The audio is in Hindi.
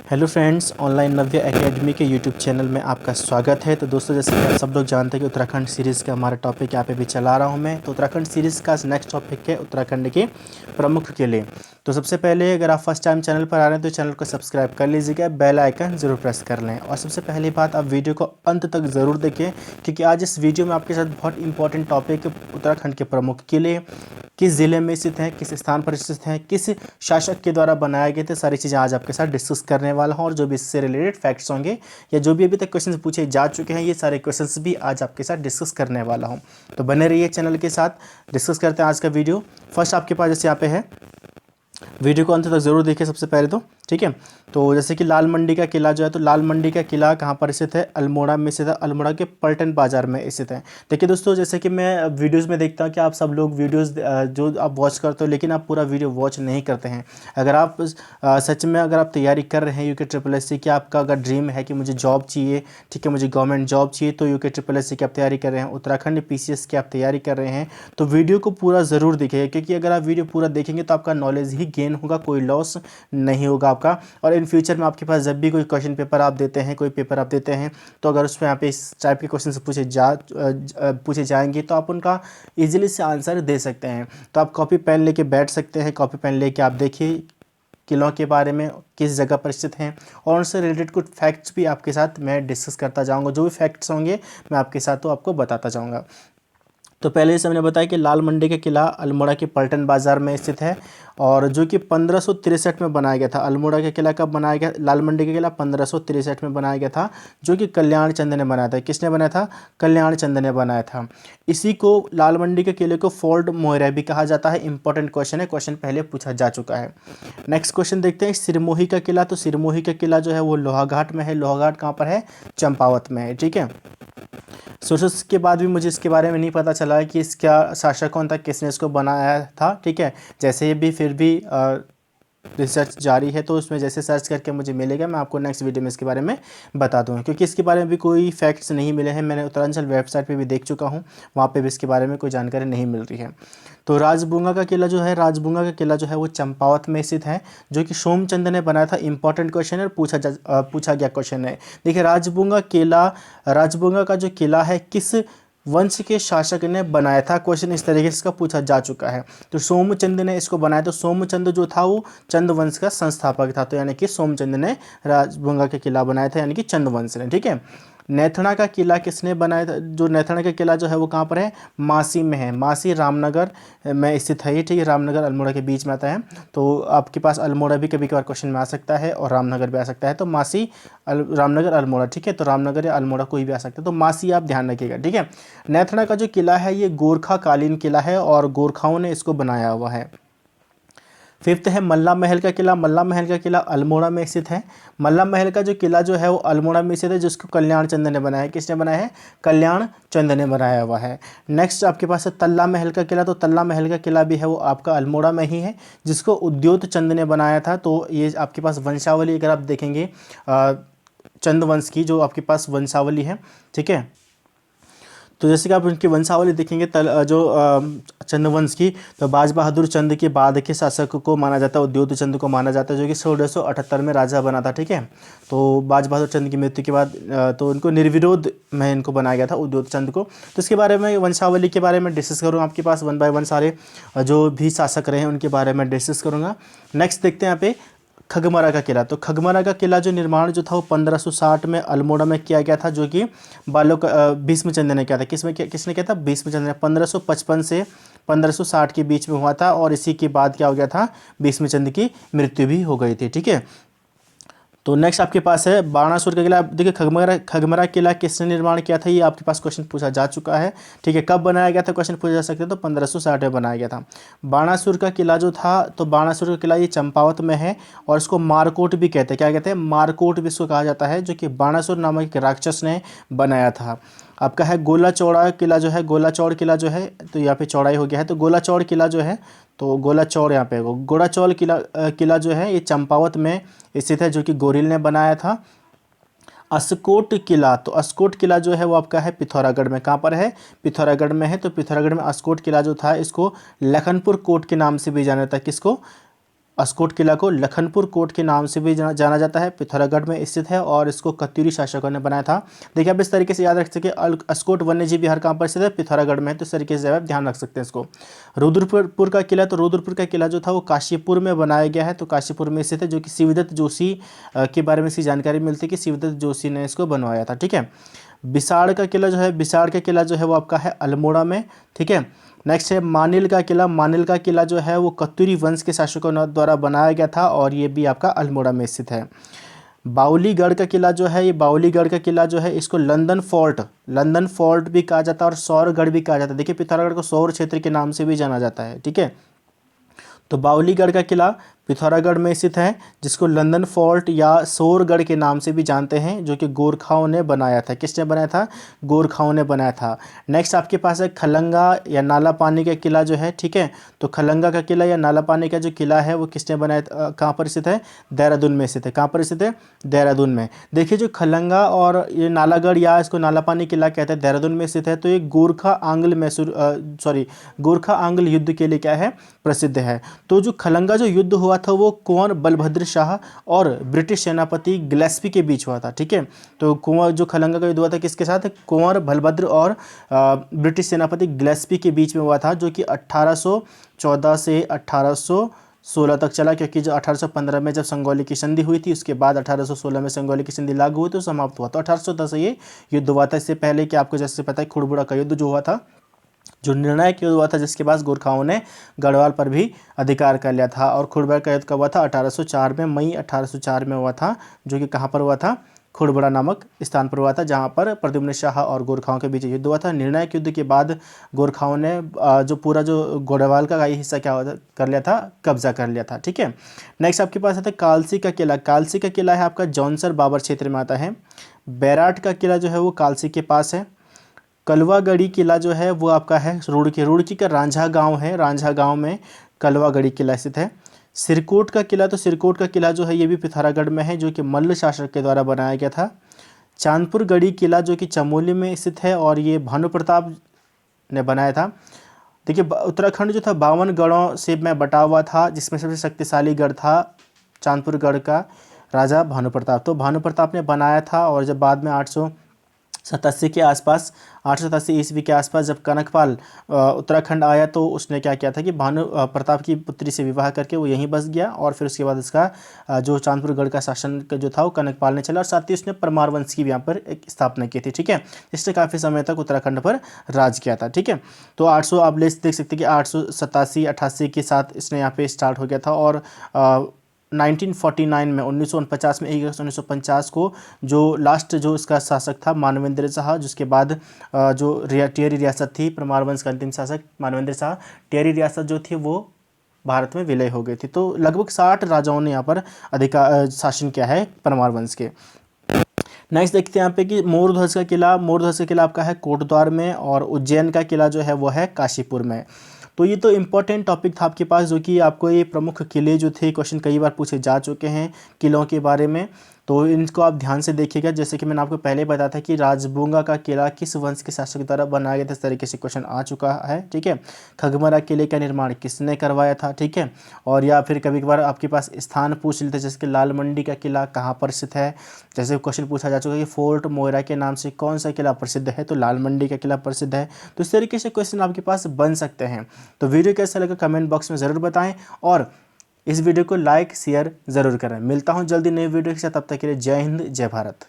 हेलो फ्रेंड्स, ऑनलाइन नव्य एकेडमी के यूट्यूब चैनल में आपका स्वागत है। तो दोस्तों, जैसे कि आप सब लोग जानते हैं कि उत्तराखंड सीरीज़ का हमारा टॉपिक यहाँ पे भी चला रहा हूँ मैं। तो उत्तराखंड सीरीज़ का नेक्स्ट टॉपिक है उत्तराखंड के प्रमुख किले। तो सबसे पहले अगर आप फर्स्ट टाइम चैनल पर आ रहे हैं तो चैनल को सब्सक्राइब कर लीजिएगा, बेल आइकन ज़रूर प्रेस कर लें। और सबसे पहली बात, आप वीडियो को अंत तक ज़रूर देखें, क्योंकि आज इस वीडियो में आपके साथ बहुत इंपॉर्टेंट टॉपिक उत्तराखंड के प्रमुख किले किस ज़िले में स्थित हैं, किस स्थान पर स्थित हैं, किस शासक के द्वारा बनाए गए थे, सारी चीज़ें आज आपके साथ डिस्कस करने वाला हूं। और जो भी इससे रिलेटेड फैक्ट्स होंगे या जो भी अभी तक क्वेश्चंस पूछे जा चुके हैं, ये सारे क्वेश्चंस भी आज आपके साथ डिस्कस करने वाला हूं। तो बने रहिए चैनल के साथ, डिस्कस करते हैं आज का वीडियो। फर्स्ट आपके पास जैसे यहाँ पे है, वीडियो को अंत तक ज़रूर देखिए सबसे पहले तो, ठीक है। तो जैसे कि लाल मंडी का किला जो है, तो लाल मंडी का किला कहाँ पर स्थित है? अल्मोड़ा में स्थित है, अल्मोड़ा के पलटन बाजार में स्थित है। देखिए दोस्तों, जैसे कि मैं वीडियोस में देखता हूँ कि आप सब लोग वीडियोस जो आप वॉच करते हो, लेकिन आप पूरा वीडियो वॉच नहीं करते हैं। अगर आप सच में अगर आप तैयारी कर रहे हैं UKSSC की, आपका अगर ड्रीम है कि मुझे जॉब चाहिए, ठीक है, मुझे गवर्नमेंट जॉब चाहिए, तो UKSSC की आप तैयारी कर रहे हैं, उत्तराखंड PCS की आप तैयारी कर रहे हैं, तो वीडियो को पूरा ज़रूर देखिए, क्योंकि अगर आप वीडियो पूरा देखेंगे तो आपका नॉलेज ही गेन होगा, कोई लॉस नहीं होगा आपका। और इन फ्यूचर में आपके पास जब भी कोई क्वेश्चन पेपर आप देते हैं, कोई पेपर आप देते हैं, तो अगर उसमें यहाँ पे इस टाइप के क्वेश्चन पूछे जाएंगे तो आप उनका इजीली से आंसर दे सकते हैं। तो आप कॉपी पेन लेके बैठ सकते हैं, कॉपी पेन लेके आप देखिए किलों के बारे में, किस जगह पर स्थित हैं, और उनसे रिलेटेड कुछ फैक्ट्स भी आपके साथ मैं डिस्कस करता जाऊँगा। जो भी फैक्ट्स होंगे मैं आपके साथ तो आपको बताता जाऊँगा। तो पहले से मैंने बताया कि लाल मंडी का किला अल्मोड़ा के पलटन बाज़ार में स्थित है, और जो कि 1563 में बनाया गया था। अल्मोड़ा का किला कब बनाया गया? लाल मंडी का किला 1563 में बनाया गया था, जो कि कल्याण चंद ने बनाया था। किसने बनाया था? कल्याण चंद ने बनाया था। इसी को लाल मंडी के किले को फोर्ट मोहरा भी कहा जाता है। इंपॉर्टेंट क्वेश्चन है, क्वेश्चन पहले पूछा जा चुका है। नेक्स्ट क्वेश्चन देखते हैं, सिरमोही का किला। तो सिरमोही का किला जो है वो लोहाघाट में है। लोहाघाट कहाँ पर है? चंपावत में है, ठीक है। सोर्सेस के बाद भी मुझे इसके बारे में नहीं पता चला है कि इसका शासक कौन था, किसने इसको बनाया था, ठीक है। जैसे भी फिर भी रिसर्च जारी है, तो उसमें जैसे सर्च करके मुझे मिलेगा, मैं आपको नेक्स्ट वीडियो में इसके बारे में बता दूँगा, क्योंकि इसके बारे में भी कोई फैक्ट्स नहीं मिले हैं। मैंने उत्तरांचल वेबसाइट पे भी देख चुका हूँ, वहाँ पे भी इसके बारे में कोई जानकारी नहीं मिल रही है। तो राजबूंगा का किला जो है, राजबूंगा का किला जो है वो चंपावत में स्थित है, जो कि सोमचंद ने बनाया था। इंपॉर्टेंट क्वेश्चन है, पूछा गया क्वेश्चन है। देखिए, राजबूंगा का जो किला है किस वंश के शासक ने बनाया था? क्वेश्चन इस तरीके से इसका पूछा जा चुका है। तो सोमचंद ने इसको बनाया। तो सोमचंद जो था वो चंद वंश का संस्थापक था, तो यानी कि सोमचंद ने राजबूंगा का किला बनाया था, यानी कि चंद वंश ने, ठीक है। नेथना का किला किसने बनाया था? जो नेथना का किला जो है वो कहाँ पर है? मासी में है। मासी रामनगर में स्थित है ये, ठीक है। रामनगर अल्मोड़ा के बीच में आता है। तो आपके पास अल्मोड़ा भी कभी कभार क्वेश्चन में आ सकता है और रामनगर भी आ सकता है। तो मासी रामनगर अल्मोड़ा, ठीक है। तो रामनगर या अल्मोड़ा कोई भी आ सकता है, तो मासी आप ध्यान रखिएगा, ठीक है। नेथना का जो किला है ये गोरखा कालीन किला है और गोरखाओं ने इसको बनाया हुआ है। फिफ्थ है मल्ला महल का किला। मल्ला महल का किला अल्मोड़ा में स्थित है। मल्ला महल का जो किला जो है वो अल्मोड़ा में स्थित है, जिसको कल्याण चंद ने बनाया है। किसने बनाया है? कल्याण चंद ने बनाया हुआ है। नेक्स्ट आपके पास है तल्ला महल का किला। तो तल्ला महल का किला भी है वो आपका अल्मोड़ा में ही है, जिसको उद्योत चंद ने बनाया था। तो ये आपके पास वंशावली अगर आप देखेंगे चंद वंश की, जो आपके पास वंशावली है, ठीक है। तो जैसे कि आप उनकी वंशावली देखेंगे चंद्रवंश की, तो बाज बहादुर चंद के बाद के शासक को माना जाता है, उद्योत चंद को माना जाता है, जो कि 1678 में राजा बना था, ठीक है। तो बाज बहादुर चंद की मृत्यु के बाद तो उनको निर्विरोध में इनको बनाया गया था, उद्योत चंद को। तो इसके बारे में, वंशावली के बारे में डिस्कस करूँगा आपके पास, 1 बाय 1 सारे जो भी शासक रहे हैं उनके बारे में डिस्कस करूँगा। नेक्स्ट देखते हैं यहाँ पे खगमरा का किला। तो खगमरा का किला जो निर्माण जो था वो 1560 में अल्मोड़ा में किया गया था, जो कि भीष्मचंद्र ने किया था। किसने किया था? भीष्मचंद्र ने। 1555 से 1560 के बीच में हुआ था, और इसी के बाद क्या हो गया था? भीष्मचंद्र की मृत्यु भी हो गई थी, ठीक है। तो नेक्स्ट आपके पास है बाणासुर का किला। देखिए, खगमरा किला किसने निर्माण किया था, ये आपके पास क्वेश्चन पूछा जा चुका है, ठीक है। कब बनाया गया था क्वेश्चन पूछा जा सकता है, तो 1560 में बनाया गया था। बाणासुर का किला जो था, तो बाणासुर का किला ये चंपावत में है, और इसको मारकोट भी कहते हैं। क्या कहते हैं? मारकोट भी इसको कहा जाता है, जो कि बाणासुर नामक एक राक्षस ने बनाया था। आपका है गोला चौड़ा किला जो है, गोला चौड़ किला जो है, तो यहाँ पे चौड़ाई हो गया है, तो गोला चौड़ किला जो है, तो गोला चौड़ यहाँ पे गोला चौड़ किला जो है ये चंपावत में स्थित है, जो कि गोरिल ने बनाया था। अस्कोट किला, तो अस्कोट किला जो है वो आपका है पिथौरागढ़ में। कहाँ पर है? पिथौरागढ़ में है। तो पिथौरागढ़ में अस्कोट किला जो था, इसको लखनपुर कोट के नाम से भी जाना जाता है। किसको? अस्कोट किला को लखनपुर कोट के नाम से भी जाना जाता है, पिथौरागढ़ में स्थित है और इसको कत्यूरी शासकों ने बनाया था। देखिए आप इस तरीके से याद रख सकते हैं, अस्कोट वन्यजीव विहार कहाँ पर स्थित है, पिथौरागढ़ में है, तो इस तरीके से आप ध्यान रख सकते हैं इसको। रुद्रपुर का किला, तो रुद्रपुर का किला जो था वो काशीपुर में बनाया गया है, तो काशीपुर में स्थित है, जो कि शिवदत्त जोशी के बारे में इसकी जानकारी मिलती है कि शिवदत्त जोशी ने इसको बनवाया था। ठीक है, बिसाड़ का किला जो है, बिसाड़ का किला जो है वो आपका है अल्मोड़ा में। ठीक है, नेक्स्ट है मानिल का किला। मानिल का किला जो है वो कत्यूरी वंश के शासकों द्वारा बनाया गया था और ये भी आपका अल्मोड़ा में स्थित है। बाउलीगढ़ का किला जो है, ये बाउलीगढ़ का किला जो है इसको लंदन फोर्ट भी कहा जाता है और सौरगढ़ भी कहा जाता है। देखिए पिथौरागढ़ को सौर क्षेत्र के नाम से भी जाना जाता है। ठीक है, तो बाउलीगढ़ का किला पिथौरागढ़ में स्थित है, जिसको लंदन फोर्ट या सौरगढ़ के नाम से भी जानते हैं, जो कि गोरखाओं ने बनाया था। किसने बनाया था, गोरखाओं ने बनाया था। नेक्स्ट आपके पास है खलंगा या नाला पानी का किला जो है। ठीक है, तो खलंगा का किला या नाला पानी का जो किला है वो किसने बनाया, कहाँ पर स्थित है, देहरादून में स्थित है। कहाँ पर स्थित है, देहरादून में। देखिए जो खलंगा और ये नालागढ़ या इसको नाला पानी किला कहते हैं, देहरादून में स्थित है, तो ये गोरखा आंग्ल युद्ध के लिए क्या है, प्रसिद्ध है। तो जो खलंगा जो युद्ध हुआ था वो कुंवर बलभद्र शाह और ब्रिटिश सेनापति गिलेस्पी के बीच हुआ था। ठीक है, तो कुंवर जो खलंगा का युद्ध हुआ था किसके साथ, कुंवर बलभद्र और ब्रिटिश सेनापति गिलेस्पी के बीच में हुआ था, जो कि 1814 से 1816 तक चला, क्योंकि जो 1815 में जब संगौली की संधि हुई थी उसके बाद 1816 में संगौली की संधि लागू हुई तो समाप्त हुआ। तो 1810 से ये युद्ध हुआ था। इससे पहले कि आपको जैसे पता है खुड़बुड़ा का युद्ध जो हुआ था, जो निर्णायक युद्ध हुआ था, जिसके बाद गोरखाओं ने गढ़वाल पर भी अधिकार कर लिया था। और खुड़बुड़ा का युद्ध कब हुआ था, 1804 में, मई 1804 में हुआ था, जो कि कहाँ पर हुआ था, खुड़बुड़ा नामक स्थान पर हुआ था, जहाँ पर प्रद्युम्न शाह और गोरखाओं के बीच युद्ध हुआ था। निर्णायक युद्ध के बाद गोरखाओं ने जो पूरा जो गढ़वाल का हिस्सा क्या कर लिया था, कब्जा कर लिया था। ठीक है, नेक्स्ट आपके पास आता है कालसी का किला। कालसी का किला है आपका जौनसर बाबर क्षेत्र में आता है। बैराट का किला जो है वो कालसी के पास है। कलवागढ़ी किला जो है वो आपका है रुड़की का रांझा गांव है, रांझा गांव में कलवागढ़ी किला स्थित है। सिरकोट का किला, तो सिरकोट का किला जो है ये भी पिथौरागढ़ में है, जो कि मल्ल शासक के द्वारा बनाया गया था। चांदपुर गढ़ी किला जो कि चमोली में स्थित है और ये भानु प्रताप ने बनाया था। देखिए उत्तराखंड जो था 52 गढ़ों से में बटा हुआ था, जिसमें सबसे शक्तिशाली गढ़ था चांदपुर गढ़ का राजा भानु प्रताप। तो भानु प्रताप ने बनाया था और जब बाद में 887 के आसपास, 887 ईस्वी के आसपास जब कनकपाल उत्तराखंड आया तो उसने क्या किया था कि भानु प्रताप की पुत्री से विवाह करके वो यहीं बस गया और फिर उसके बाद इसका जो चांदपुर गढ़ का शासन जो था वो कनकपाल ने चला और साथ ही उसने परमार वंश की भी यहाँ पर एक स्थापना की थी। ठीक है, इसने काफ़ी समय तक उत्तराखंड पर राज किया था। ठीक है, तो 800 आप देख सकते हैं कि 887-88 के साथ इसने यहाँ पे स्टार्ट हो गया था और 1949 में 1949 में 1 अगस्त 1950 को जो लास्ट जो इसका शासक था मानवेंद्र शाह, जिसके बाद जो टिहरी रियासत थी, परमार वंश का अंतिम शासक मानवेंद्र शाह, टिहरी रियासत जो थी वो भारत में विलय हो गई थी। तो लगभग 60 राजाओं ने यहाँ पर अधिकार शासन किया है परमार वंश के। नेक्स्ट देखते हैं यहाँ पे कि मोरध्वज का किला। मोरध्वज का किला आपका है कोटद्वार में और उज्जैन का किला जो है वो है काशीपुर में। तो ये तो इम्पोर्टेंट टॉपिक था आपके पास, जो कि आपको ये प्रमुख किले जो थे क्वेश्चन कई बार पूछे जा चुके हैं किलों के बारे में, तो इनको आप ध्यान से देखिएगा। जैसे कि मैंने आपको पहले बताया था कि राजबूंगा का किला किस वंश के शासक द्वारा बनाया गया था, इस तरीके से क्वेश्चन आ चुका है। ठीक है, खगमरा किले का निर्माण किसने करवाया था। ठीक है, और या फिर कभी कभार आपके पास स्थान पूछ लेते हैं, जैसे कि लाल मंडी का किला कहाँ पर स्थित है। जैसे क्वेश्चन पूछा जा चुका है कि फोर्ट मोयरा के नाम से कौन सा किला प्रसिद्ध है, तो लाल मंडी का किला प्रसिद्ध है। तो इस तरीके से क्वेश्चन आपके पास बन सकते हैं। तो वीडियो कैसा लगा कमेंट बॉक्स में ज़रूर बताएं और इस वीडियो को लाइक शेयर ज़रूर करें। मिलता हूं जल्दी नई वीडियो के साथ, तब तक के लिए जय हिंद जय भारत।